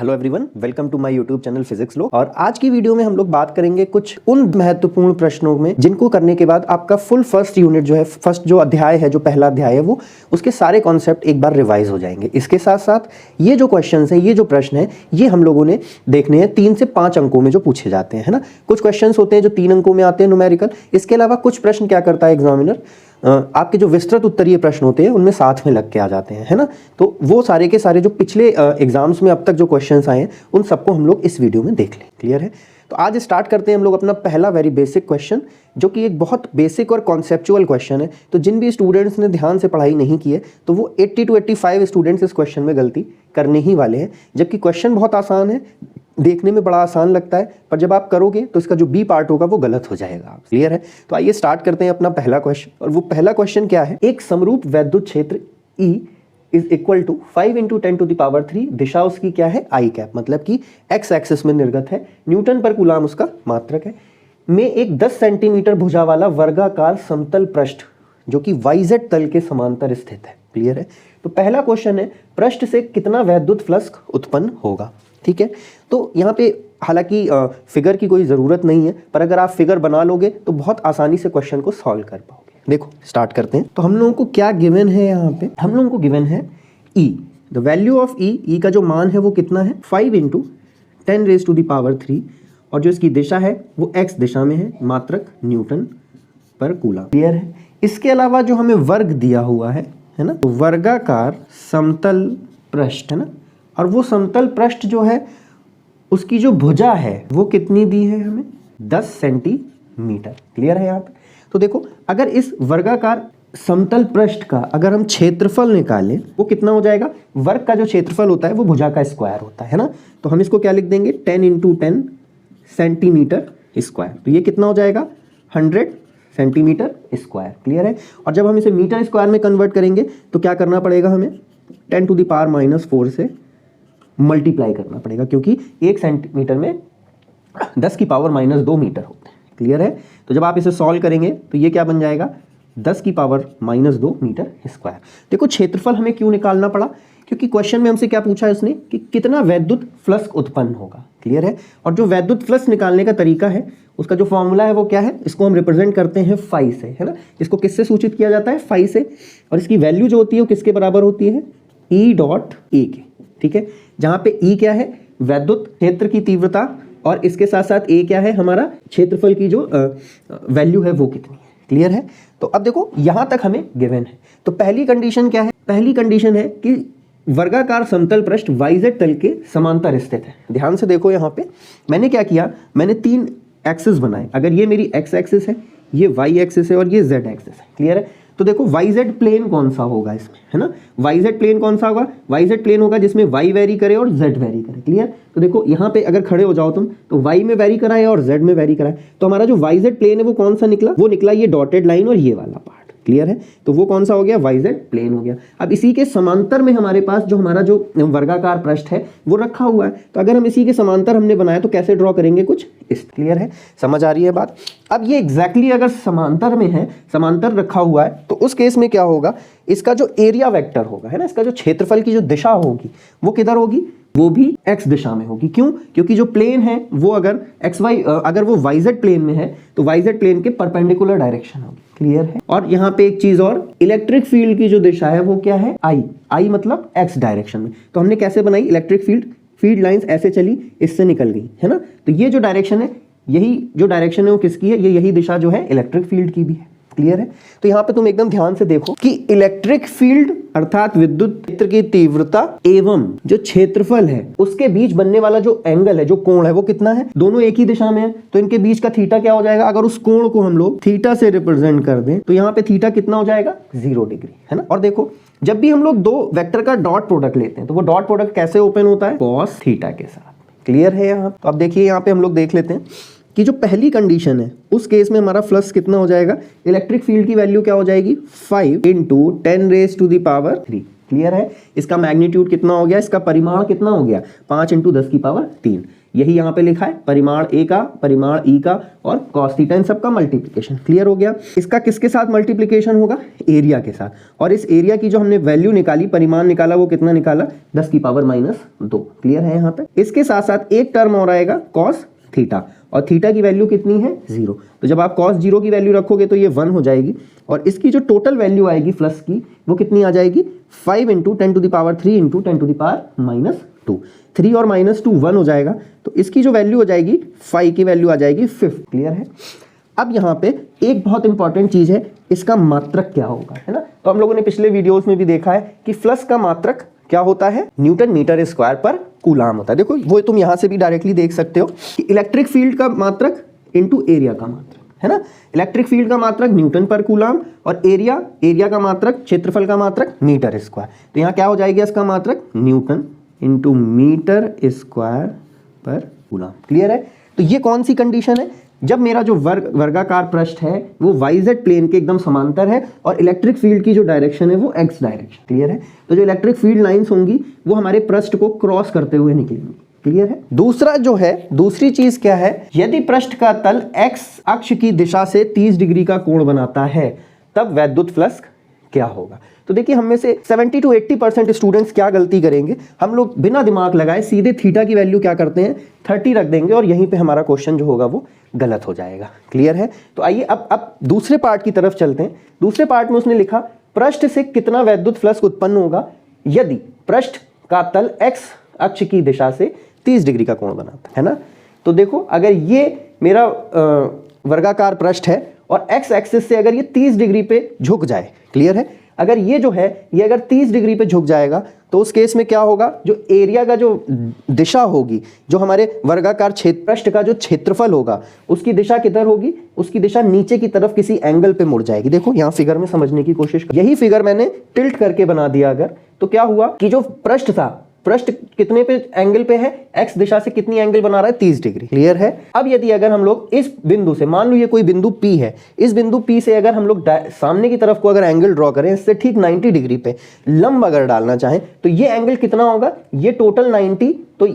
Hello everyone, welcome to my YouTube channel physics लो। और आज की वीडियो में हम लोग बात करेंगे कुछ उन महत्वपूर्ण प्रश्नों में जिनको करने के बाद आपका फुल फर्स्ट यूनिट जो है, फर्स्ट जो अध्याय है, जो पहला अध्याय है, वो उसके सारे कॉन्सेप्ट एक बार रिवाइज हो जाएंगे। इसके साथ साथ ये जो क्वेश्चन है, ये जो प्रश्न है, ये हम लोगों ने देखने हैं 3 से 5 अंकों में जो पूछे जाते हैं, है ना। कुछ क्वेश्चन होते हैं जो 3 अंकों में आते हैं न्यूमेरिकल। इसके अलावा कुछ प्रश्न क्या करता है एग्जामिनर, आपके जो विस्तृत उत्तरीय प्रश्न होते हैं उनमें साथ में लग के आ जाते हैं, है ना। तो वो सारे के सारे जो पिछले एग्जाम्स में अब तक जो क्वेश्चंस आए हैं उन सबको हम लोग इस वीडियो में देख लें। क्लियर है? तो आज स्टार्ट करते हैं हम लोग अपना पहला वेरी बेसिक क्वेश्चन, जो कि एक बहुत बेसिक और कॉन्सेप्चुअल क्वेश्चन है। तो जिन भी स्टूडेंट्स ने ध्यान से पढ़ाई नहीं की है तो वो 80 to 85 स्टूडेंट्स इस क्वेश्चन में गलती करने ही वाले हैं। जबकि क्वेश्चन बहुत आसान है, देखने में बड़ा आसान लगता है, पर जब आप करोगे तो इसका जो बी पार्ट होगा वो गलत हो जाएगा। क्लियर है? तो आइए स्टार्ट करते हैं अपना पहला क्वेश्चन। और वो पहला क्वेश्चन क्या है, एक समरूप वैद्युत क्षेत्र E इज इक्वल टू 5 × 10⁻³ दिशा उसकी क्या है, आई कैप, मतलब कि एक्स एक्सिस में निर्गत है, न्यूटन पर कूलाम उसका मात्रक है, में एक 10 सेंटीमीटर भुजा वाला वर्गाकार समतल पृष्ठ जो कि YZ तल के समांतर स्थित है। क्लियर है? तो पहला क्वेश्चन है, पृष्ठ से कितना वैद्युत फ्लक्स उत्पन्न होगा। ठीक है, तो यहाँ पे हालांकि फिगर की कोई ज़रूरत नहीं है, पर अगर आप फिगर बना लोगे तो बहुत आसानी से क्वेश्चन को सॉल्व कर पाओगे। देखो स्टार्ट करते हैं। तो हम लोगों को क्या गिवन है, यहाँ पे हम लोगों को गिवन है E, the value of E का जो मान है वो कितना है, 5 × 10⁻³ और जो इसकी दिशा है वो x दिशा में है, मात्रक न्यूटन पर कूलाम। क्लियर है? इसके अलावा जो हमें वर्ग दिया हुआ है ना, तो वर्गाकार समतल पृष्ठ, है ना, और वो समतल पृष्ठ जो है उसकी जो भुजा है वो कितनी दी है हमें, 10 सेंटीमीटर। क्लियर है यहाँ पे? तो देखो, अगर इस वर्गाकार समतल पृष्ठ का अगर हम क्षेत्रफल निकालें वो कितना हो जाएगा, वर्ग का जो क्षेत्रफल होता है वो भुजा का स्क्वायर होता है ना। तो हम इसको क्या लिख देंगे, 10 × 10 सेंटीमीटर स्क्वायर। तो ये कितना हो जाएगा, 100 सेंटीमीटर स्क्वायर। क्लियर है? और जब हम इसे मीटर स्क्वायर में कन्वर्ट करेंगे तो क्या करना पड़ेगा हमें, 10⁻⁻4 से मल्टीप्लाई करना पड़ेगा, क्योंकि 1 सेंटीमीटर में 10⁻⁻2 मीटर होते हैं। क्लियर है? तो जब आप इसे सॉल्व करेंगे तो ये क्या बन जाएगा, 10⁻⁻2 मीटर स्क्वायर। देखो क्षेत्रफल हमें क्यों निकालना पड़ा, क्योंकि क्वेश्चन में हमसे क्या पूछा है उसने कि कितना वैद्युत फ्लक्स उत्पन्न होगा। क्लियर है? और जो वैद्युत फ्लक्स निकालने का तरीका है उसका जो फॉर्मूला है वो क्या है, इसको हम रिप्रेजेंट करते हैं फाई से, है ना। इसको किससे सूचित किया जाता है, फाई से। और इसकी वैल्यू जो होती है वो किसके बराबर होती है, E.A के। ठीक है, जहां पे E क्या है, वैद्युत क्षेत्र की तीव्रता, और इसके साथ साथ A क्या है, हमारा क्षेत्रफल की जो वैल्यू है वो कितनी है। क्लियर है? तो अब देखो यहां तक हमें गिवन है। तो पहली कंडीशन क्या है, पहली कंडीशन है कि वर्गाकार समतल पृष्ठ YZ तल के समांतर स्थित है। ध्यान से देखो, यहाँ पे मैंने क्या किया, मैंने 3 एक्सिस बनाए। अगर ये मेरी x एक्सिस है, ये y एक्सिस है और ये z एक्सिस है। क्लियर है? तो देखो YZ प्लेन कौन सा होगा इसमें, है ना। YZ प्लेन कौन सा होगा, YZ प्लेन होगा जिसमें y वेरी करे और z वेरी करे। क्लियर? तो देखो यहाँ पे अगर खड़े हो जाओ तुम तो y में वेरी करा है और z में वेरी करा है, तो हमारा जो YZ प्लेन है वो कौन सा निकला, वो निकला ये डॉटेड लाइन और ये वाला पार्ट। क्लियर है? तो वो कौन सा हो गया, YZ प्लेन हो गया। अब इसी के समांतर में हमारे पास जो हमारा जो वर्गाकार पृष्ठ है वो रखा हुआ है। तो अगर हम इसी के समांतर हमने बनाया तो कैसे ड्रॉ करेंगे, कुछ इस। क्लियर है? समझ आ रही है बात? अब ये एग्जैक्टली अगर समांतर में है, समांतर रखा हुआ है, तो उस केस में क्या होगा, इसका जो एरिया वेक्टर होगा, है ना, इसका जो क्षेत्रफल की जो दिशा होगी वो किधर होगी, वो भी x दिशा में होगी। क्यों? क्योंकि जो प्लेन है वो अगर अगर वो YZ प्लेन में है तो YZ प्लेन के परपेंडिकुलर डायरेक्शन होगी। क्लियर है? और यहाँ पे एक चीज और, इलेक्ट्रिक फील्ड की जो दिशा है वो क्या है, I मतलब x डायरेक्शन में। तो हमने कैसे बनाई, इलेक्ट्रिक फील्ड लाइंस ऐसे चली, इससे निकल गई, है ना। तो ये जो डायरेक्शन है, यही जो डायरेक्शन है वो किसकी है, ये यही दिशा जो है इलेक्ट्रिक फील्ड की भी है। क्लियर है? तो यहाँ पे तुम एकदम ध्यान से देखो कि इलेक्ट्रिक फील्ड अर्थात विद्युत क्षेत्र की तीव्रता एवं जो क्षेत्रफल है उसके बीच बनने वाला जो एंगल है, जो कोण है, वो कितना है, दोनों एक ही दिशा में है। तो इनके बीच का थीटा क्या हो जाएगा, अगर उस कोण को हम लोग थीटा से रिप्रेजेंट कर दें तो यहाँ पे थीटा कितना हो जाएगा, 0 डिग्री, है ना। और देखो जब भी हम लोग दो वेक्टर का डॉट प्रोडक्ट लेते हैं तो वो डॉट प्रोडक्ट कैसे ओपन होता है, cos थीटा के साथ। क्लियर है? यहाँ तो अब देखिए, यहाँ पे हम लोग देख लेते हैं कि जो पहली कंडीशन है उस केस में हमारा फ्लक्स कितना हो जाएगा, इलेक्ट्रिक फील्ड की वैल्यू क्या हो जाएगी, 5 × 10⁻³ क्लियर है? इसका मैग्नीट्यूड कितना हो गया, इसका परिमाण कितना हो गया, 5 × 10⁻3। यही यहाँ पे लिखा है, परिमाण A का, परिमाण E का और cos थीटा, इन सबका मल्टीप्लिकेशन। क्लियर हो गया। इसका किसके साथ मल्टीप्लिकेशन होगा? एरिया के साथ। और इस एरिया की जो हमने वैल्यू निकाली, परिमाण निकाला, वो कितना निकाला? 10 की पावर -2। क्लियर है यहाँ पे। इसके साथ साथ एक टर्म और आएगा cos थीटा, और थीटा की वैल्यू कितनी है? 0। तो जब आप cos 0 की वैल्यू रखोगे तो ये 1 हो जाएगी, और इसकी जो टोटल वैल्यू आएगी प्लस की, वो कितनी आ जाएगी? 5 × 10⁻³ × 10⁻²। 3 और -2 1 हो जाएगा, तो इसकी जो वैल्यू हो जाएगी 5 की वैल्यू आ जाएगी 5। क्लियर है। अब यहाँ पे एक बहुत इंपॉर्टेंट चीज है, इसका मात्रक क्या होगा, है ना। तो हम लोगों ने पिछले वीडियोस में भी देखा है कि फ्लक्स का मात्रक क्या होता है? न्यूटन मीटर स्क्वायर पर कूलाम होता है। देखो वो तुम यहां से भी डायरेक्टली देख सकते हो कि इलेक्ट्रिक फील्ड का मात्रक इनटू एरिया का मात्रक, है ना। इलेक्ट्रिक फील्ड का मात्रक न्यूटन पर कूलाम, और एरिया का मात्रक, क्षेत्रफल का मात्रक मीटर स्क्वायर। तो यहाँ क्या हो जाएगा इसका मात्रक? न्यूटन इनटू मीटर स्क्वायर पर कूलाम। क्लियर है। तो ये कौन सी कंडीशन है? जब मेरा जो वर्गाकार पृष्ठ है वो YZ प्लेन के एकदम समांतर है, और इलेक्ट्रिक फील्ड की जो डायरेक्शन है वो X डायरेक्शन। क्लियर है। तो जो इलेक्ट्रिक फील्ड लाइंस होंगी वो हमारे पृष्ठ को क्रॉस करते हुए निकलेंगी। क्लियर है। दूसरा जो है, दूसरी चीज क्या है? यदि पृष्ठ का तल X अक्ष की दिशा से 30 डिग्री का कोण बनाता है, तब वैद्युत फ्लक्स क्या होगा? तो देखिए, हम में से 70 to 80% स्टूडेंट्स क्या गलती करेंगे, हम लोग बिना दिमाग लगाए सीधे थीटा की वैल्यू क्या करते हैं? 30 रख देंगे, और यहीं पे हमारा क्वेश्चन जो होगा वो गलत हो जाएगा। क्लियर है। तो आइए अब दूसरे पार्ट की तरफ चलते हैं। दूसरे पार्ट में उसने लिखा, पृष्ठ से कितना वैद्युत फ्लक्स उत्पन्न होगा यदि पृष्ठ का तल X अक्ष की दिशा से 30 डिग्री का कोण बनाता है ना। तो देखो, अगर ये मेरा वर्गाकार पृष्ठ है और X एक्सिस से अगर ये 30 डिग्री पे झुक जाए, क्लियर है, अगर ये जो है ये अगर 30 डिग्री पे झुक जाएगा, तो उस केस में क्या होगा? जो एरिया का जो दिशा होगी, जो हमारे वर्गाकार पृष्ठ का जो क्षेत्रफल होगा, उसकी दिशा किधर होगी? उसकी दिशा नीचे की तरफ किसी एंगल पे मुड़ जाएगी। देखो यहाँ फिगर में समझने की कोशिश कर, यही फिगर मैंने टिल्ट करके बना दिया अगर, तो क्या हुआ कि जो पृष्ठ था, पृष्ठ कितने पे एंगल पे है? X दिशा से कितनी एंगल बना रहा है? 30 डिग्री। क्लियर है। अब यदि अगर हम लोग इस बिंदु से, मान लो ये कोई बिंदु P है, इस बिंदु P से अगर हम लोग सामने की तरफ को अगर एंगल ड्रॉ करें, इससे ठीक 90 डिग्री पे लंब अगर डालना चाहें, तो ये एंगल कितना होगा? ये टोटल 90, तो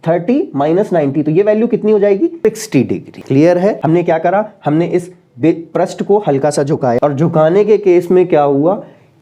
30 - 90, तो ये वैल्यू कितनी हो जाएगी? 60 डिग्री। क्लियर है। हमने क्या करा? हमने इस पृष्ठ को हल्का सा झुकाया, और झुकाने के केस में क्या हुआ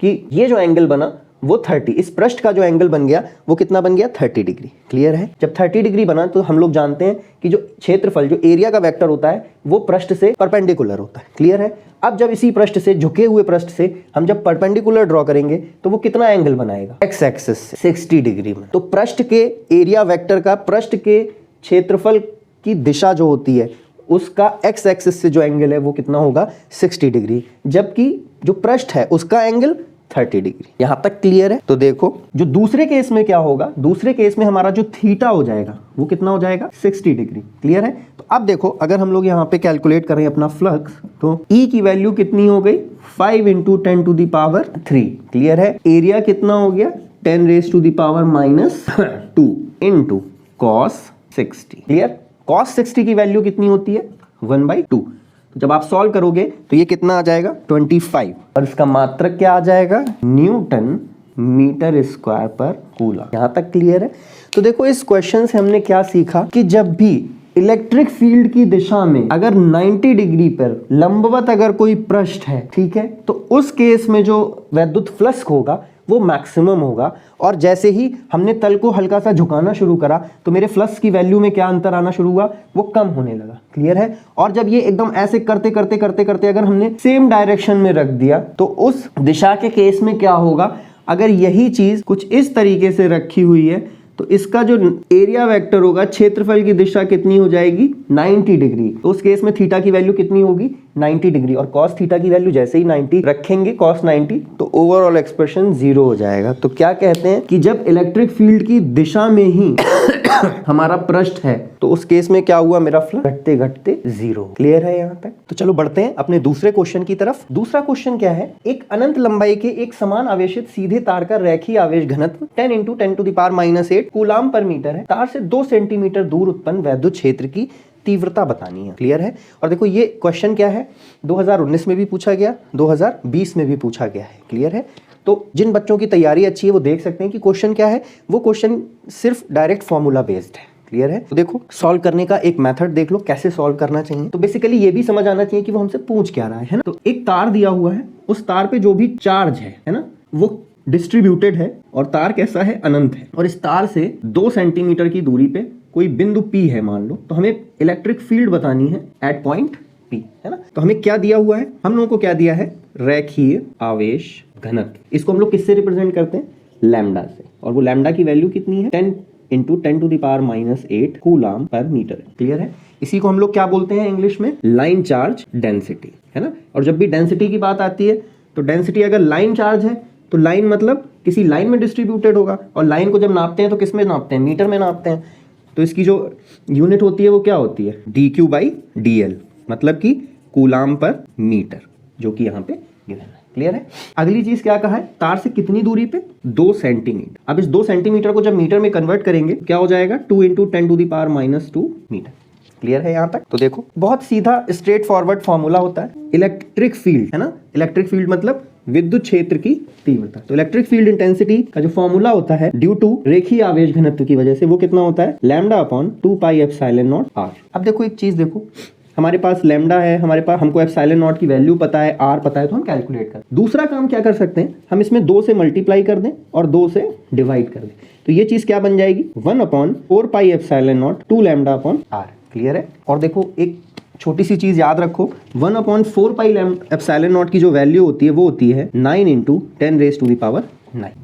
कि ये जो एंगल बना वो 30, इस पृष्ठ का जो एंगल बन गया वो कितना बन गया? 30 डिग्री। क्लियर है। जब 30 डिग्री बना, तो हम लोग जानते हैं कि जो क्षेत्रफल, जो एरिया का वेक्टर होता है, वो पृष्ठ से परपेंडिकुलर होता है। क्लियर है। अब जब इसी पृष्ठ से, झुके हुए पृष्ठ से हम जब परपेंडिकुलर ड्रॉ करेंगे, तो वो कितना एंगल बनाएगा? X एक्सिस से 60 डिग्री में। तो पृष्ठ के एरिया वेक्टर का पृष्ठ के क्षेत्रफल की दिशा जो होती है, उसका X एक्सिस से जो एंगल है वो कितना होगा? 60 डिग्री, जबकि जो पृष्ठ है उसका एंगल 30 डिग्री। यहां तक क्लियर है। तो देखो, जो दूसरे केस में क्या होगा? दूसरे केस में हमारा जो थीटा हो जाएगा वो कितना हो जाएगा? 60 डिग्री। क्लियर है। तो अब देखो, अगर हम लोग यहाँ पे कैलकुलेट करें अपना फ्लक्स, तो E की वैल्यू कितनी हो गई? 5 × 10⁻³ क्लियर है। एरिया कितना हो गया? 10⁻⁻² इंटू cos 60। क्लियर। cos 60 की वैल्यू कितनी होती है? 1/2। तो जब आप सॉल्व करोगे तो ये कितना आ जाएगा? 25, और इसका मात्रक क्या आ जाएगा? न्यूटन मीटर स्क्वायर पर कूलम। यहां तक क्लियर है। तो देखो, इस क्वेश्चन से हमने क्या सीखा कि जब भी इलेक्ट्रिक फील्ड की दिशा में अगर 90 डिग्री पर लंबवत अगर कोई पृष्ठ है, ठीक है, तो उस केस में जो वैद्युत फ्लक्स होगा वो मैक्सिमम होगा, और जैसे ही हमने तल को हल्का सा झुकाना शुरू करा, तो मेरे फ्लक्स की वैल्यू में क्या अंतर आना शुरू हुआ? वो कम होने लगा। क्लियर है। और जब ये एकदम ऐसे करते करते करते करते अगर हमने सेम डायरेक्शन में रख दिया, तो उस दिशा के केस में क्या होगा? अगर यही चीज कुछ इस तरीके से रखी हुई है, तो इसका जो एरिया वेक्टर होगा, क्षेत्रफल की दिशा कितनी हो जाएगी? 90 डिग्री। तो उस केस में थीटा की वैल्यू कितनी होगी? 90 डिग्री। और cos थीटा की वैल्यू जैसे ही 90 रखेंगे, cos 90, तो ओवरऑल एक्सप्रेशन 0 हो जाएगा। तो क्या कहते हैं कि जब इलेक्ट्रिक फील्ड की दिशा में ही हमारा पृष्ठ है, तो उस केस में क्या हुआ? मेरा फ्लक्स घटते घटते 0। क्लियर है यहाँ तक। तो चलो बढ़ते हैं अपने दूसरे क्वेश्चन की तरफ। दूसरा क्वेश्चन क्या है? एक अनंत लंबाई के एक समान आवेशित सीधे तार का रेखीय आवेश घनत्व 10 × 10⁻⁸ कूलाम पर मीटर है। तार से 2 सेंटीमीटर दूर उत्पन्न वैद्युत क्षेत्र की तीव्रता बतानी है। क्लियर है। और देखो, ये क्वेश्चन क्या है? 2019 में भी पूछा गया, 2020 में भी पूछा गया है। क्लियर है। तो जिन बच्चों की तैयारी अच्छी है वो देख सकते हैं कि क्वेश्चन क्या है। वो क्वेश्चन सिर्फ डायरेक्ट फॉर्मूला बेस्ड है। क्लियर है। तो देखो सॉल्व करने का एक मेथड देख लो कैसे सॉल्व करना चाहिए। तो बेसिकली ये भी समझ आना चाहिए कि वो हमसे पूछ क्या रहा है ना। तो एक तार दिया हुआ है, उस तार पे जो भी चार्ज है ना, वो डिस्ट्रीब्यूटेड है और तार कैसा है, अनंत है। और इस तार से 2 सेंटीमीटर की दूरी पे कोई बिंदु P है मान लो, तो हमें इलेक्ट्रिक फील्ड बतानी है एट पॉइंट P, है ना। तो हमें क्या दिया हुआ है, हम लोगों को क्या दिया है, रेखीय आवेश घनत्व। इसको हम लोग किससे रिप्रेजेंट करते हैं, लैम्डा से। और वो लैम्डा की वैल्यू कितनी है, 10 × 10⁻⁸ कूलाम पर मीटर। क्लियर है। इसी को हम लोग क्या बोलते हैं इंग्लिश में, लाइन चार्ज डेंसिटी, है ना। और जब भी डेंसिटी की बात आती है तो डेंसिटी अगर लाइन चार्ज है तो लाइन मतलब किसी लाइन में डिस्ट्रीब्यूटेड होगा, और लाइन को जब नापते हैं तो किस में नापते हैं, मीटर में नापते हैं। तो इसकी जो यूनिट होती है वो क्या होती है, dQ/dl, मतलब कि कूलाम पर मीटर, जो कि यहाँ पे गिवन है। क्लियर है। अगली चीज क्या कहा है, तार से कितनी दूरी पे, 2 सेंटीमीटर। अब इस 2 सेंटीमीटर को जब मीटर में कन्वर्ट करेंगे क्या हो जाएगा, 2 × 10⁻⁻² मीटर। क्लियर है यहाँ तक। तो देखो बहुत सीधा स्ट्रेट फॉरवर्ड फॉर्मूला होता है, इलेक्ट्रिक फील्ड, है ना। इलेक्ट्रिक फील्ड मतलब विद्युत क्षेत्र की तीव्रता। तो इलेक्ट्रिक फील्ड इंटेंसिटी का जो फॉर्मूला होता है ड्यू टू रेखीय आवेश घनत्व की वजह से, वो कितना होता है, λ/2πε0r। अब देखो एक चीज देखो, हमारे पास लैम्डा है, हमारे पास, हमको ε0 की वैल्यू पता है, r पता है, तो हम कैलकुलेट कर। दूसरा काम क्या कर सकते हैं, हम इसमें 2 से मल्टीप्लाई कर दें और 2 से डिवाइड कर दें। तो ये चीज क्या बन जाएगी, 1/4πε0 2λ/r। क्लियर है। और देखो एक छोटी सी चीज याद रखो, 1/4πε0 की जो वैल्यू होती है वो होती है 9 × 10⁻⁹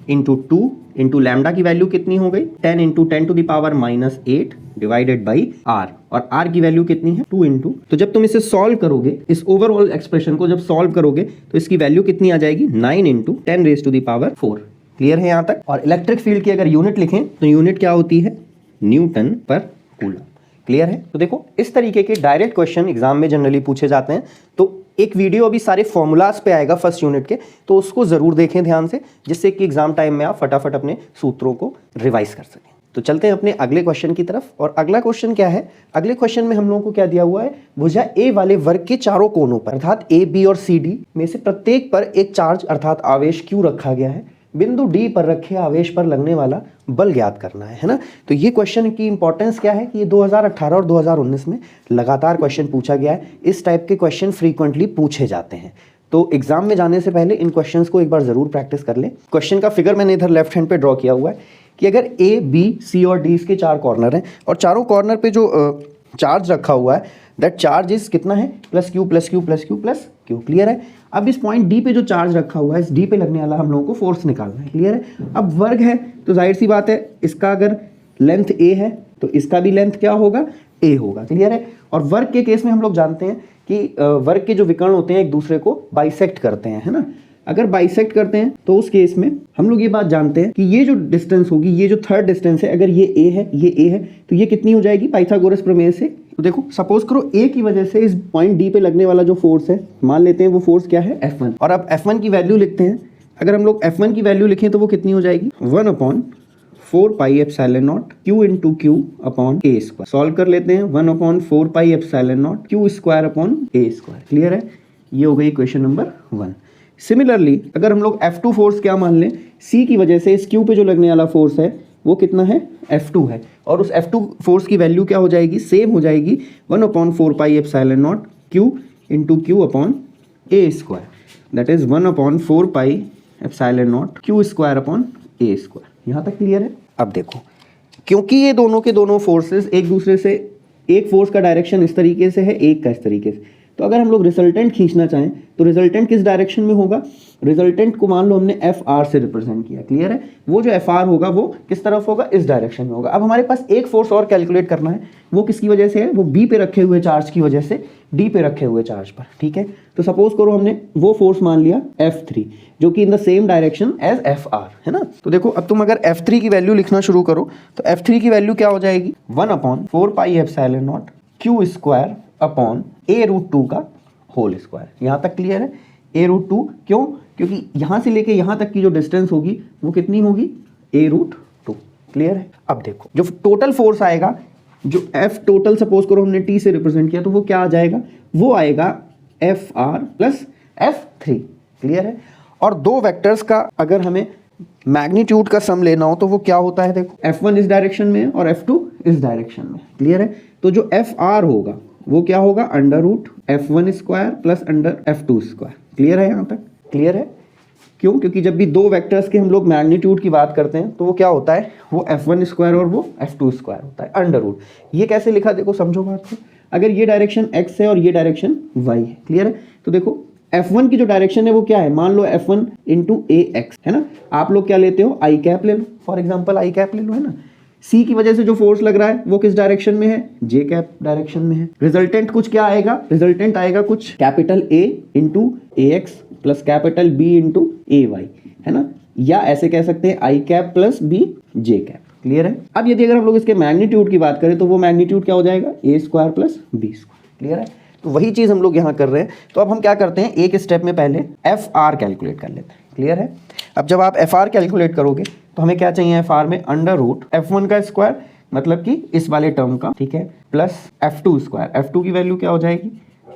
इंटू 2 इंटू लैम्डा की वैल्यू कितनी हो गई, 10 × 10⁻⁸ डिवाइडेड बाई r, और r की वैल्यू कितनी है, 2 इंटू। तो जब तुम इसे सॉल्व करोगे, इस ओवरऑल एक्सप्रेशन को जब सॉल्व करोगे तो इसकी वैल्यू कितनी आ जाएगी, 9 × 10⁻⁴। क्लियर है यहाँ तक। और इलेक्ट्रिक फील्ड की अगर यूनिट लिखें तो यूनिट क्या होती है, न्यूटन पर कूलम। क्लियर है। तो देखो इस तरीके के डायरेक्ट क्वेश्चन एग्जाम में जनरली पूछे जाते हैं। तो एक वीडियो अभी सारे फॉर्मूलाज पे आएगा फर्स्ट यूनिट के, तो उसको जरूर देखें ध्यान से, जिससे कि एग्जाम टाइम में आप फटाफट अपने सूत्रों को रिवाइज कर सकें। तो चलते हैं अपने अगले क्वेश्चन की तरफ। और अगला क्वेश्चन क्या है, अगले क्वेश्चन में हम लोगों को क्या दिया हुआ है, भुजा ए वाले वर्ग के चारों कोनों पर अर्थात ए, बी और सी, डी में से प्रत्येक पर एक चार्ज अर्थात आवेश क्यू रखा गया है। बिंदु डी पर रखे आवेश पर लगने वाला बल ज्ञात करना है ना। तो ये क्वेश्चन की इंपॉर्टेंस क्या है कि ये 2018 और 2019 में लगातार क्वेश्चन पूछा गया है। इस टाइप के क्वेश्चन फ्रीक्वेंटली पूछे जाते हैं। तो एग्जाम में जाने से पहले इन क्वेश्चंस को एक बार जरूर प्रैक्टिस कर लें। क्वेश्चन का फिगर मैंने इधर लेफ्ट हैंड पे ड्रॉ किया हुआ है कि अगर ए, बी, सी और डी इसके 4 कॉर्नर हैं और चारों कॉर्नर पे जो चार्ज रखा हुआ है दैट चार्ज इज कितना है, +q +q +q +q। Clear है। अब इस पॉइंट डी पे जो चार्ज रखा हुआ है, इस डी पे लगने वाला हम लोगों को फोर्स निकालना है। क्लियर है। अब वर्ग है तो जाहिर सी बात है, इसका अगर लेंथ a है तो इसका भी लेंथ क्या होगा, a होगा। क्लियर है। और वर्ग के केस में हम लोग जानते हैं कि वर्ग के जो विकर्ण होते हैं एक दूसरे को बाइसेक्ट करते हैं, है ना। अगर बाइसेक्ट करते हैं तो उस केस में हम लोग ये बात जानते हैं कि ये जो डिस्टेंस होगी, ये जो थर्ड डिस्टेंस है, अगर ये a है, ये a है, तो ये कितनी हो जाएगी पाइथागोरस प्रमेय से। तो देखो सपोज करो a की वजह से इस पॉइंट d पे लगने वाला जो फोर्स है, मान लेते हैं वो फोर्स क्या है, F1। और अब F1 की वैल्यू लिखते हैं। अगर हम लोग F1 की वैल्यू लिखें तो वो कितनी हो जाएगी, 1/4πε0 q × q/a²। सॉल्व कर लेते हैं, 1/4πε0 q² क्लियर है। ये हो गई क्वेश्चन नंबर 1। सिमिलरली अगर हम लोग F2 फोर्स क्या मान लें, C की वजह से इस Q पे जो लगने वाला फोर्स है वो कितना है, F2 है। और उस F2 फोर्स की वैल्यू क्या हो जाएगी, सेम हो जाएगी 1/4πε0 q × q/a²। That is 1/4πε0 q²/a²। यहाँ तक क्लियर है। अब देखो क्योंकि ये दोनों के दोनों फोर्सेस एक दूसरे से, एक फोर्स का डायरेक्शन इस तरीके से है, एक का इस तरीके से, तो अगर हम लोग रिजल्टेंट खींचना चाहें तो रिजल्टेंट किस डायरेक्शन में होगा, रिजल्टेंट को मान लो हमने FR से रिप्रेजेंट किया। क्लियर है। वो जो FR होगा वो किस तरफ होगा, इस डायरेक्शन में होगा। अब हमारे पास एक फोर्स और कैलकुलेट करना है, वो किसकी वजह से है, वो B पे रखे हुए चार्ज की वजह से D पे रखे हुए चार्ज पर। ठीक है। तो सपोज करो हमने वो फोर्स मान लिया F3 जो कि in the same direction as FR, है ना। तो देखो अब तुम अगर F3 की वैल्यू लिखना शुरू करो तो F3 की वैल्यू क्या हो जाएगी, 1/4πε0 q²/a√2 का होल स्क्वायर। यहाँ तक क्लियर है। a√2 क्यों, क्योंकि यहाँ से लेके यहाँ तक की जो डिस्टेंस होगी वो कितनी होगी, a√2। क्लियर है। अब देखो जो टोटल फोर्स आएगा, जो F टोटल सपोज करो हमने T से रिप्रेजेंट किया, तो वो क्या आ जाएगा, वो आएगा FR + F3। क्लियर है। और दो वेक्टर्स का अगर हमें मैग्नीट्यूड का सम लेना हो तो वो क्या होता है, देखो F1 इस डायरेक्शन में और F2 इस डायरेक्शन में। क्लियर है? तो जो एफ आर होगा वो क्या होगा, under root F1 square plus under F2 square. Clear है? यहाँ तक क्लियर है? क्यों? क्योंकि जब भी दो वेक्टर्स के हम लोग मैग्नीट्यूड की बात करते हैं तो वो क्या होता है, वो F1 स्क्वायर और वो F2 स्क्वायर होता है, अंडर रूट। ये कैसे लिखा, देखो समझो बात को। अगर ये डायरेक्शन x है और ये डायरेक्शन y है, क्लियर है? तो देखो F1 की जो डायरेक्शन है वो क्या है, मान लो F1 इंटू ax है ना। आप लोग क्या लेते हो, आई कैप ले लो, फॉर एग्जाम्पल आई कैप ले लो, है ना। C की वजह से जो फोर्स लग रहा है वो किस डायरेक्शन में है, जे कैप डायरेक्शन में है। रिजल्टेंट कुछ क्या आएगा, रिजल्टेंट आएगा कुछ capital A into ax plus capital B into ay, है ना। या ऐसे कह सकते हैं आई कैप प्लस B जे कैप। क्लियर है? अब यदि अगर हम लोग इसके मैग्नीट्यूड की बात करें तो वो मैग्नीट्यूड क्या हो जाएगा, a square plus b square. Clear है? तो वही चीज हम लोग यहाँ कर रहे हैं। तो अब हम क्या करते हैं, एक स्टेप में पहले एफ आर कैलकुलेट कर लेते हैं। क्लियर है? अब जब आप एफ आर कैलकुलेट करोगे तो हमें क्या चाहिए, एफ आर में अंडर रूट F1 का स्क्वायर, मतलब कि इस वाले टर्म का, ठीक है, प्लस F2 स्क्वायर। F2 की वैल्यू क्या हो जाएगी,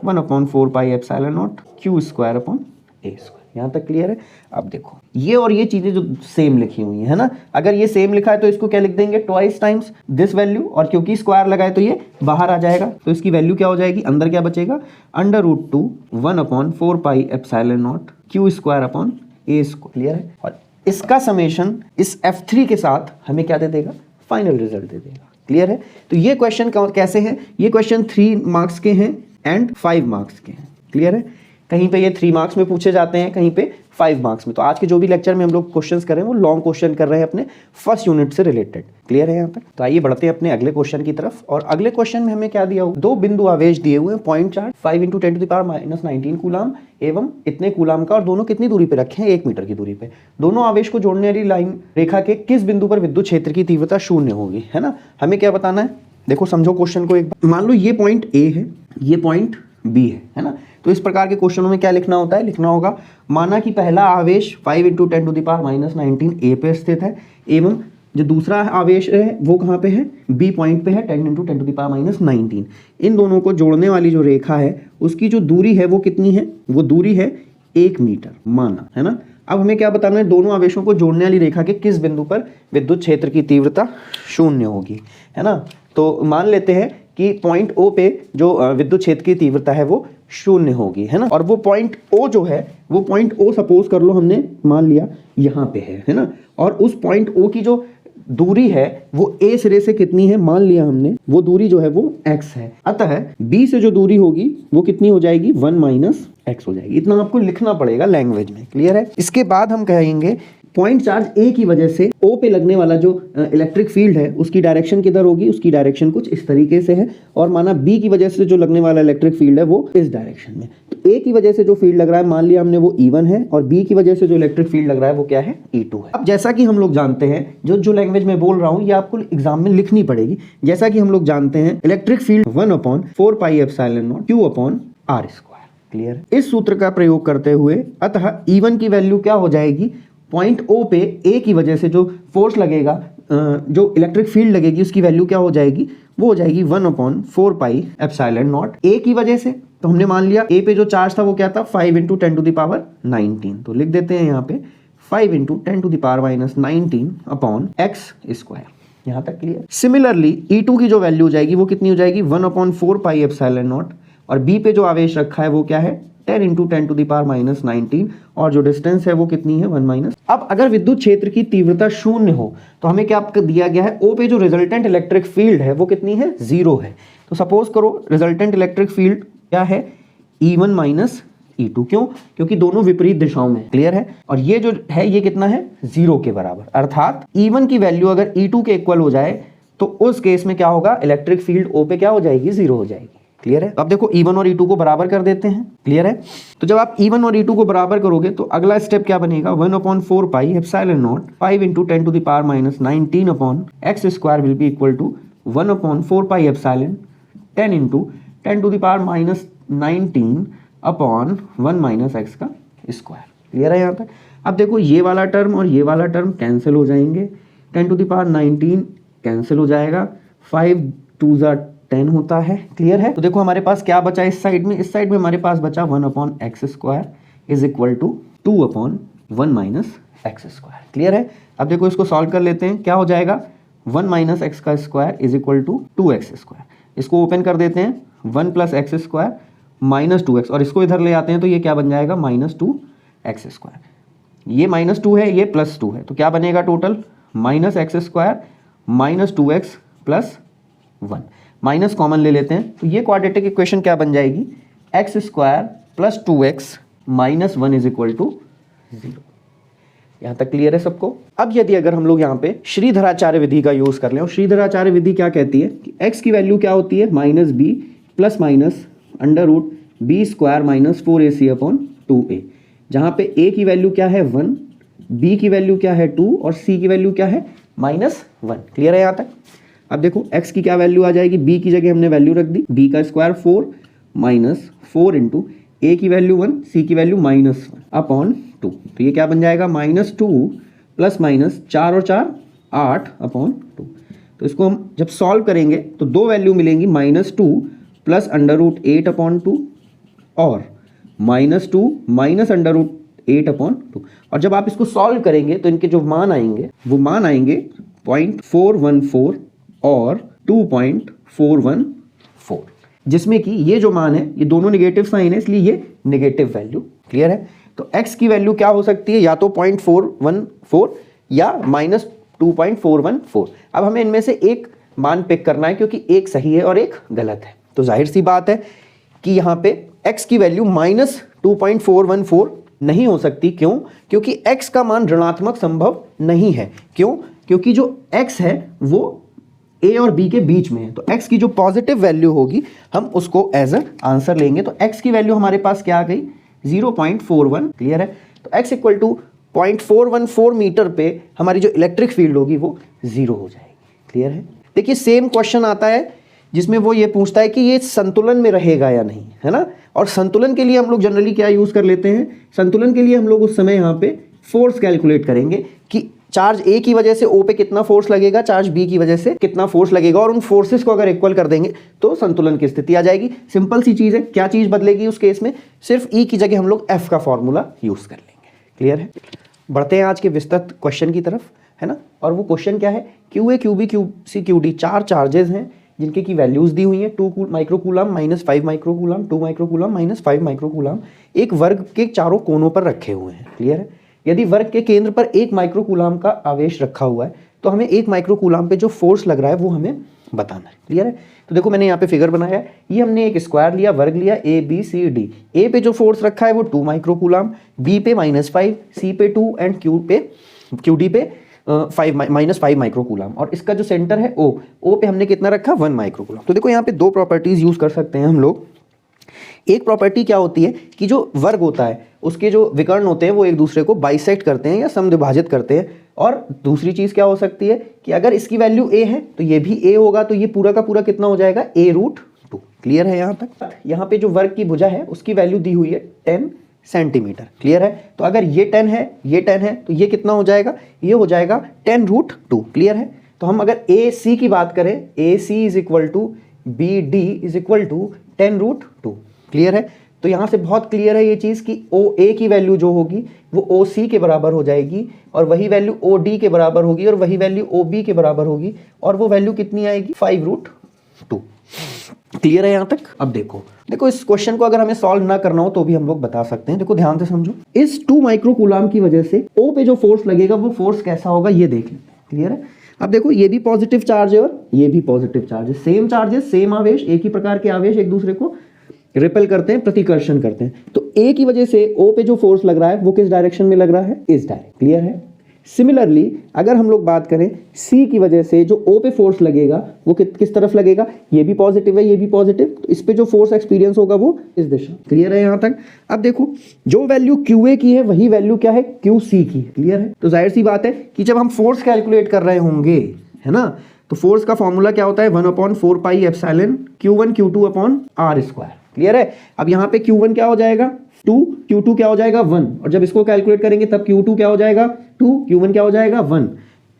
1/4 pi epsilon not Q square upon A square. यहाँ तक क्लियर है? अब देखो ये और ये चीजें जो सेम लिखी हुई है ना, अगर ये सेम लिखा है तो इसको क्या लिख देंगे, ट्वाइस टाइम्स दिस वैल्यू, और क्योंकि स्क्वायर लगाए तो ये बाहर आ जाएगा, तो इसकी वैल्यू क्या हो जाएगी, अंदर क्या बचेगा, under root 2 1/4 pi epsilon not Q square upon A square. Clear है? और इसका समेशन इस F3 के साथ हमें क्या दे देगा, फाइनल रिजल्ट दे देगा। क्लियर है? तो ये क्वेश्चन कैसे हैं, ये क्वेश्चन 3 मार्क्स के हैं एंड 5 मार्क्स के हैं। क्लियर है? कहीं पे ये 3 मार्क्स में पूछे जाते हैं, कहीं पे 5 मार्क्स में। तो आज के जो भी लेक्चर में हम लोग क्वेश्चंस कर रहे हैं वो लॉन्ग क्वेश्चन कर रहे हैं अपने फर्स्ट यूनिट से रिलेटेड। क्लियर है यहाँ तक? तो आइए बढ़ते हैं अपने अगले क्वेश्चन की तरफ। और अगले क्वेश्चन में हमें क्या दिया हुआ, 2 बिंदु आवेश दिए हुए हैं, पॉइंट चार्ज 5 × 10⁻⁹ कूलाम एवं इतने कूलाम का, और दोनों कितनी दूरी पे रखे हैं, 1 मीटर की दूरी पे। दोनों आवेश को जोड़ने वाली लाइन रेखा के किस बिंदु पर विद्युत क्षेत्र की तीव्रता 0 होगी, है ना। हमें क्या बताना है, देखो समझो क्वेश्चन को एक बार। मान लो ये पॉइंट A है, ये पॉइंट B है ना। तो इस प्रकार के क्वेश्चनों में क्या लिखना होता है, लिखना होगा माना कि पहला आवेश 5 × 10⁻⁹ A पे स्थित है, एवं जो दूसरा आवेश है वो कहाँ पे है, B पॉइंट पे है, 10 × 10⁻⁹। इन दोनों को जोड़ने वाली जो रेखा है उसकी जो दूरी है वो कितनी है, वो दूरी है 1 मीटर माना, है ना। अब हमें क्या बताना है, दोनों आवेशों को जोड़ने वाली रेखा के किस बिंदु पर विद्युत क्षेत्र की तीव्रता 0 होगी, है ना। तो मान लेते हैं कि पॉइंट O पे जो विद्युत क्षेत्र की तीव्रता है वो 0 होगी, है ना। और वो पॉइंट O जो है, वो पॉइंट O सपोज कर लो हमने मान लिया यहाँ पे है ना। और उस पॉइंट O की जो दूरी है वो A सिरे से कितनी है, मान लिया हमने, वो दूरी जो है वो x है। अतः B से जो दूरी होगी वो कितनी हो जाएगी, 1 - x हो जाएगी। इतना आपको लिखना पड़ेगा लैंग्वेज में। क्लियर है? इसके बाद हम कहेंगे पॉइंट चार्ज A की वजह से O पे लगने वाला जो इलेक्ट्रिक फील्ड है उसकी डायरेक्शन किधर होगी, उसकी डायरेक्शन कुछ इस तरीके से है। और माना B की वजह से जो लगने वाला इलेक्ट्रिक फील्ड है वो इस डायरेक्शन में। तो A की वजह से जो फील्ड लग रहा है मान लिया हमने वो E1 है, और B की वजह से जो इलेक्ट्रिक फील्ड लग रहा है वो क्या है, E2 है। अब जैसा कि हम लोग जानते हैं, जो लैंग्वेज में बोल रहा हूँ ये आपको एग्जाम में लिखनी पड़ेगी। जैसा कि हम लोग जानते हैं electric field 1/4 pi epsilon not Q upon R square. Clear? इस सूत्र का प्रयोग करते हुए अतः E1 की वैल्यू क्या हो जाएगी, पॉइंट O पे A की वजह से जो फोर्स लगेगा, जो इलेक्ट्रिक फील्ड लगेगी उसकी वैल्यू क्या हो जाएगी, वो हो जाएगी 1/4 पाई एप्सिलॉन नॉट A की वजह से। तो हमने मान लिया A पे जो चार्ज था वो क्या था, 5 × 10⁻⁹। तो लिख देते हैं यहाँ पे 5 × 10⁻⁹ अपॉन x स्क्वायर। यहाँ तक क्लियर? सिमिलरली E2 की जो वैल्यू हो जाएगी वो कितनी हो जाएगी, 1/4 पाई एप्सिलॉन नॉट, और B पे जो आवेश रखा है वो क्या है, 10 × 10⁻⁹, और जो डिस्टेंस है वो कितनी है, 1 - अब अगर विद्युत क्षेत्र की तीव्रता 0 हो तो हमें क्या दिया गया है, O पे जो रिजल्टेंट इलेक्ट्रिक फील्ड है वो कितनी है, 0 है। तो सपोज करो रिजल्टेंट इलेक्ट्रिक फील्ड क्या है, E1 - E2। क्यों? क्योंकि दोनों विपरीत दिशाओं में। क्लियर है? और ये जो है ये कितना है, 0 के बराबर। अर्थात E1 की वैल्यू अगर E2 के इक्वल हो जाए तो उस केस में क्या होगा, इलेक्ट्रिक फील्ड O पे क्या हो जाएगी, 0 हो जाएगी। क्लियर है? अब देखो E1 और E2 को बराबर कर देते हैं। क्लियर है? तो जब आप E1 और E2 को बराबर करोगे तो अगला स्टेप क्या बनेगा, 1/4 पाई एप्सिलॉन नॉट 5 × 10⁻⁹ अपॉन x square will be equal to 1/4 pi epsilon 10 × 10⁻⁹ upon 1 - x का स्क्वायर। क्लियर है यहाँ तक? अब देखो ये वाला टर्म और ये वाला टर्म कैंसिल हो जाएंगे, 10⁻⁹ कैंसिल हो जाएगा, 5 2 10 होता है। क्लियर है? तो देखो हमारे पास क्या बचा इस साइड में, इस साइड में हमारे पास बचा 1/x square is equal to 2/1 - x square. Clear है? अब देखो इसको सॉल्व कर लेते हैं, क्या हो जाएगा, 1 माइनस एक्स का square is equal to 2x square. इसको ओपन कर देते हैं, 1 plus x square minus 2x, और इसको इधर ले आते हैं तो ये क्या बन जाएगा, माइनस 2x स्क्वायर। ये माइनस 2 है, ये प्लस 2 है, तो क्या बनेगा total, minus x square minus 2x plus 1। Minus common ले लेते हैं तो ये क्वाड्रेटिक इक्वेशन क्या बन जाएगी, x square plus 2x minus 1 is equal to 0। यहाँ तक क्लियर है सबको। अब यदि अगर हम लोग यहाँ पे श्रीधराचार्य विधि का यूज कर लें, और श्रीधराचार्य विधि क्या कहती है कि x की वैल्यू क्या होती है, minus b plus minus under root b square minus 4ac upon 2a, जहाँ पे a की वैल्यू क्या है 1, b की वैल्यू क्या है 2 और c की वैल्यू क्या है माइनस 1। क्लियर है यहाँ तक। अब देखो x की क्या वैल्यू आ जाएगी, b की जगह हमने वैल्यू रख दी, b का स्क्वायर 4 माइनस 4 इंटू a की वैल्यू 1, c की वैल्यू माइनस 1 अपॉन 2, तो ये क्या बन जाएगा, माइनस 2 प्लस माइनस 4 और 4 8 अपॉन 2। तो इसको हम जब सॉल्व करेंगे तो दो वैल्यू मिलेंगी, minus 2 plus under root 8 upon 2 और minus 2 minus under root 8 upon 2। और जब आप इसको सॉल्व करेंगे तो इनके जो मान आएंगे वो मान आएंगे 0.414 और 2.414, जिसमें कि ये जो मान है ये दोनों नेगेटिव साइन है, इसलिए ये नेगेटिव वैल्यू। क्लियर है। तो x की वैल्यू क्या हो सकती है, या तो 0.414 या माइनस 2.414। अब हमें इनमें से एक मान पिक करना है क्योंकि एक सही है और एक गलत है। तो जाहिर सी बात है कि यहाँ पे x की वैल्यू माइनस 2.414 नहीं हो सकती। क्यों? क्योंकि x का मान ऋणात्मक संभव नहीं है। क्यों? क्योंकि जो x है वो a और b के बीच में है, तो x की जो पॉजिटिव वैल्यू होगी हम उसको एज अ आंसर लेंगे। तो x की वैल्यू हमारे पास क्या आ गई, 0.41। क्लियर है। तो x इक्वल टू 0.414 मीटर पे हमारी जो इलेक्ट्रिक फील्ड होगी वो 0 हो जाएगी। क्लियर है। देखिए सेम क्वेश्चन आता है जिसमें वो ये पूछता है कि ये संतुलन में रहेगा या नहीं, है ना। और संतुलन के लिए हम लोग जनरली क्या यूज कर लेते हैं, संतुलन के लिए हम लोग उस समय यहाँ पे फोर्स कैलकुलेट करेंगे कि चार्ज A की वजह से O पे कितना फोर्स लगेगा, चार्ज B की वजह से कितना फोर्स लगेगा, और उन फोर्सेस को अगर इक्वल कर देंगे तो संतुलन की स्थिति आ जाएगी। सिंपल सी चीज है। क्या चीज बदलेगी उस केस में, सिर्फ E की जगह हम लोग F का फॉर्मूला यूज कर लेंगे। क्लियर है। बढ़ते हैं आज के विस्तृत क्वेश्चन की तरफ, है ना। और वो क्वेश्चन क्या है, QA QB QC QD चार चार्जेस हैं जिनके की वैल्यूज दी हुई है, 2 microcoulomb minus 5 microcoulomb, 2 microcoulomb minus 5 microcoulomb, एक वर्ग के चारों कोनों पर रखे हुए हैं। क्लियर है। यदि वर्ग के केंद्र पर 1 माइक्रोकूलम का आवेश रखा हुआ है तो हमें 1 माइक्रोकूलम पे जो फोर्स लग रहा है वो हमें बताना है। क्लियर है। तो देखो मैंने यहाँ पे फिगर बनाया है, ये हमने एक स्क्वायर लिया, वर्ग लिया ABCD। A पे जो फोर्स रखा है वो 2 माइक्रोकूलम, B पे -5, C पे 2 एंड QD पे -5 माइक्रोकूलम, और इसका जो सेंटर है O पे हमने कितना रखा, 1 माइक्रोकूलम। तो देखो यहाँ पे दो प्रॉपर्टीज यूज कर सकते हैं हम लोग। एक प्रॉपर्टी क्या होती है कि जो वर्ग होता है उसके जो विकर्ण होते हैं वो एक दूसरे को बाइसेक्ट करते हैं या समद्विभाजित करते हैं। और दूसरी चीज क्या हो सकती है कि अगर इसकी वैल्यू a है तो ये भी a होगा, तो ये पूरा का पूरा कितना हो जाएगा, a√2। क्लियर है यहाँ तक। यहाँ पे जो वर्ग की भुजा है उसकी वैल्यू दी हुई है 10 सेंटीमीटर। क्लियर है। तो अगर ये 10 है, ये 10 है, तो ये कितना हो जाएगा, ये हो जाएगा 10√2। क्लियर है। तो हम अगर AC की बात करें, AC is equal to BD is equal to 10√2। Clear है। तो यहां से बहुत क्लियर है ये चीज कि OA की वैल्यू जो होगी वो OC के बराबर हो जाएगी, और वही वैल्यू OD के बराबर होगी, और वही वैल्यू OB के बराबर होगी, और वो वैल्यू कितनी आएगी, 5√2। क्लियर है यहां तक। अब देखो इस क्वेश्चन को अगर हमें सॉल्व ना करना हो तो भी हम लोग बता सकते हैं। देखो ध्यान से समझो, इस 2 माइक्रोकूलम की वजह से O पे जो फोर्स लगेगा वो फोर्स कैसा होगा ये देख लेते हैं। क्लियर है। अब देखो ये भी पॉजिटिव चार्ज है और ये भी पॉजिटिव चार्ज है, सेम चार्जेस सेम आवेश, एक ही प्रकार के आवेश एक दूसरे को रिपेल करते हैं, प्रतिकर्षण करते हैं। तो A की वजह से O पे जो फोर्स लग रहा है वो किस डायरेक्शन में लग रहा है, इस डायरेक्शन। क्लियर है। सिमिलरली अगर हम लोग बात करें C की वजह से जो O पे फोर्स लगेगा वो किस तरफ लगेगा, ये भी पॉजिटिव है, ये भी पॉजिटिव, तो इस पे जो फोर्स एक्सपीरियंस होगा वो इस दिशा। क्लियर है यहाँ तक। अब देखो जो वैल्यू QA की है वही वैल्यू क्या है, QC की। क्लियर है। तो जाहिर सी बात है कि जब हम फोर्स कैलकुलेट कर रहे होंगे, है ना, तो फोर्स का फॉर्मूला क्या होता है, 1/4 pi epsilon Q1 Q2 upon R square. Clear है। अब यहाँ पे Q1 क्या हो जाएगा 2, Q2 क्या हो जाएगा 1, और जब इसको कैलकुलेट करेंगे तब Q2 क्या हो जाएगा 2, Q1 क्या हो जाएगा 1।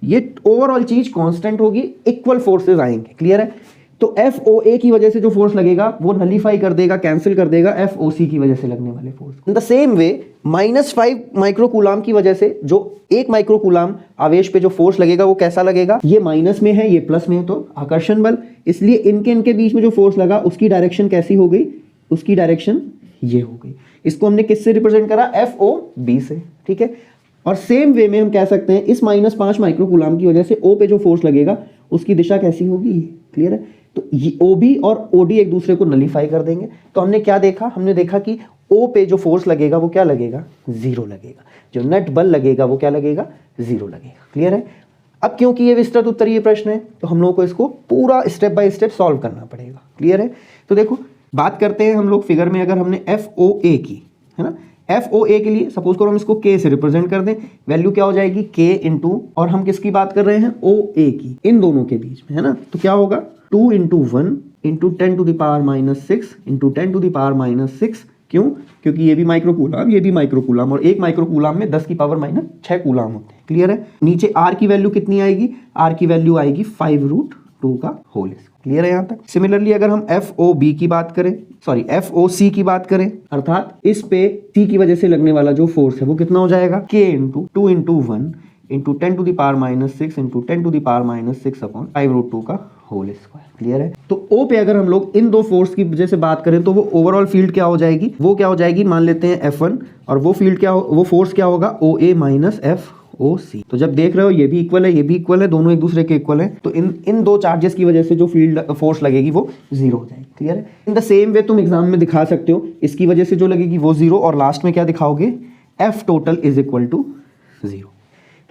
ये ओवरऑल चीज कांस्टेंट होगी, इक्वल फोर्सेस आएंगे। क्लियर है। तो FOA की वजह से जो फोर्स लगेगा वो नलीफाई कर देगा, कैंसिल कर देगा FOC की वजह से लगने वाले force. In the same way -5 माइक्रोकूलाम की वजह से जो 1 माइक्रोकूलाम आवेश पे जो फोर्स लगेगा वो कैसा लगेगा, ये माइनस में है ये प्लस में है, तो आकर्षण बल, इसलिए इनके बीच में जो फोर्स लगा उसकी डायरेक्शन कैसी हो गई, उसकी डायरेक्शन ये हो गई। इसको हमने किससे रिप्रेजेंट करा, FOB से, ठीक है। और सेम वे में हम कह सकते हैं इस -5 माइक्रोकूलाम की वजह से O पे जो फोर्स लगेगा उसकी दिशा कैसी होगी, क्लियर है। तो ये OB और OD एक दूसरे को नलीफाई कर देंगे। तो हमने क्या देखा, हमने देखा कि O पे जो फोर्स लगेगा वो क्या लगेगा, 0 लगेगा। जो नेट बल लगेगा वो क्या लगेगा, 0 लगेगा, क्लियर है। अब क्योंकि ये विस्तृत उत्तरीय प्रश्न है तो हम लोगों को इसको पूरा स्टेप बाय स्टेप सॉल्व करना पड़ेगा, क्लियर है। तो देखो बात करते हैं हम लोग फिगर में, अगर हमने FOA की, है ना, FOA के लिए सपोज करो हम इसको K से रिप्रेजेंट कर दें, वैल्यू क्या हो जाएगी K इंटू, और हम किसकी बात कर रहे हैं, OA की, इन दोनों के बीच में, है ना। तो क्या होगा 2 × 1 × 10⁻⁻6 × 10⁻⁻6, क्यों, क्योंकि ये भी माइक्रोकूलाम ये भी माइक्रोकूलाम, और एक माइक्रोकूलाम में 10⁻⁻6 कूलाम होते हैं, क्लियर है। नीचे R की वैल्यू कितनी आएगी, R की वैल्यू आएगी 5√2 का होल, क्लियर है यहाँ तक। सिमिलरली अगर हम FOB की बात करें, सॉरी FOC की बात करें, अर्थात इस पे C की वजह से लगने वाला जो फोर्स है वो कितना हो जाएगा, K × 2 × 1 × 10⁻⁻6 × 10⁻⁻6 अपॉन 5√2 का होल स्क्वायर, क्लियर है। तो O पे अगर हम लोग इन दो फोर्स की वजह से बात करें तो वो ओवरऑल फील्ड क्या हो जाएगी, वो क्या हो जाएगी, मान लेते हैं F1, और वो फील्ड क्या वो फोर्स क्या होगा, OA - FOC। तो जब देख रहे हो ये भी इक्वल है ये भी इक्वल है, दोनों एक दूसरे के इक्वल है, तो इन दो चार्जेस की वजह से जो फील्ड फोर्स लगेगी वो 0 हो जाएगी, क्लियर है। इन द सेम वे तुम एग्जाम में दिखा सकते हो, इसकी वजह से जो लगेगी वो 0, और लास्ट में क्या दिखाओगे, F total = 0।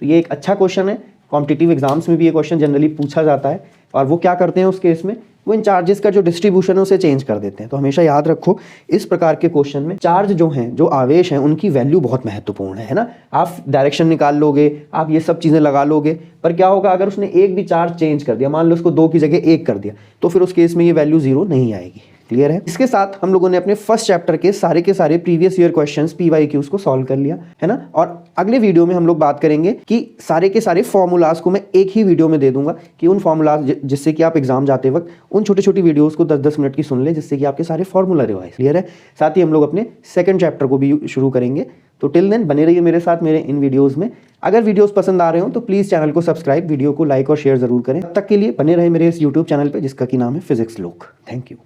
तो ये एक अच्छा क्वेश्चन है, कॉम्पिटिटिव एग्जाम्स में भी ये क्वेश्चन जनरली पूछा जाता है, और वो क्या करते हैं उस केस में, वो इन चार्जेस का जो डिस्ट्रीब्यूशन है उसे चेंज कर देते हैं। तो हमेशा याद रखो इस प्रकार के क्वेश्चन में चार्ज जो हैं, जो आवेश हैं, उनकी वैल्यू बहुत महत्वपूर्ण है ना। आप डायरेक्शन निकाल लोगे, आप ये सब चीज़ें लगा लोगे, पर क्या होगा अगर उसने एक भी चार्ज चेंज कर दिया, मान लो उसको 2 की जगह 1 कर दिया, तो फिर उस केस में ये वैल्यू 0 नहीं आएगी, क्लियर है। इसके साथ हम लोगों ने अपने फर्स्ट चैप्टर के सारे प्रीवियस ईयर क्वेश्चंस PYQs को सॉल्व कर लिया है ना। और अगले वीडियो में हम लोग बात करेंगे कि सारे के सारे फॉर्मूलाज को मैं एक ही वीडियो में दे दूंगा, कि उन फॉर्मूलाज जिससे कि आप एग्जाम जाते वक्त उन छोटी छोटी वीडियोस को 10-10 मिनट की सुन ले, जिससे कि आपके सारे फॉर्मूला रिवाइज, क्लियर है। साथ ही हम लोग अपने सेकंड चैप्टर को भी शुरू करेंगे। तो टिल देन बने रहिए मेरे साथ मेरे इन वीडियोस में। अगर वीडियोस पसंद आ रहे हो तो प्लीज़ चैनल को सब्सक्राइब, वीडियो को लाइक और शेयर जरूर करें। तब तक के लिए बने रहे मेरे इस यूट्यूब चैनल पे जिसका कि नाम है फिजिक्स लोक। Thank you.